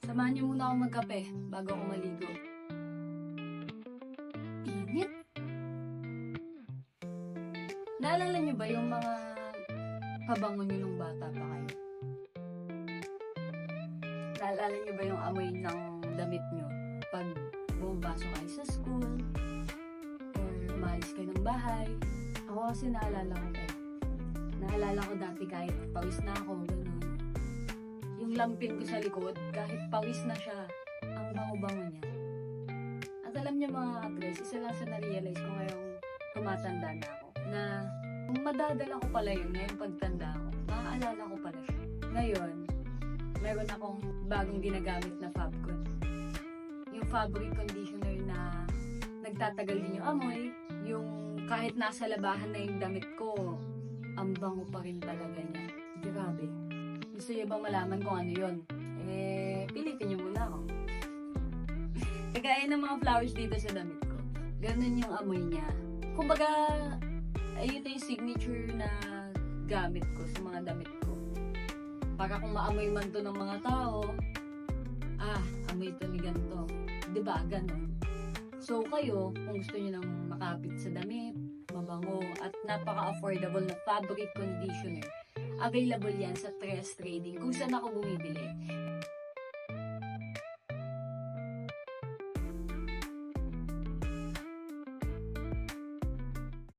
Samahan niyo muna ako magkape bago ako maligo. Init. Naalala niyo ba yung mga pabango niyo nung bata pa kayo? Naalala niyo ba yung amoy ng damit niyo pag bumabasok kayo sa school or umalis kayo ng bahay? Ako kasi naalala ko eh. Naalala ko dati kahit pawis na ako, gano'n. Yung lampin ko sa likod, kahit pawis na siya, ang bango-bango niya. At alam niyo mga katres, isa lang sa na-realize ko ngayong tumatanda na ako, na madadala ko pala yun ngayong pagtanda ko. Maaalala ko pala siya. Ngayon, meron akong bagong ginagamit na Fabcon. Yung fabric conditioner na nagtatagal din yung amoy, yung kahit nasa labahan na yung damit ko, ang bango pa rin talaga niya. Grabe. Gusto niyo bang malaman kung ano yun? Pilitin niyo muna ako. Kagaya ng mga flowers dito sa damit ko. Ganun yung amoy niya. Kumbaga, ayun na yung signature na gamit ko sa mga damit ko. Para kung maamoy man to ng mga tao, amoy to ni ganito. Diba? Ganun. So kayo, kung gusto niyo nang makapit sa damit, mabango, at napaka-affordable na fabric conditioner, available yan sa Tres Trading kung saan ako bumibili.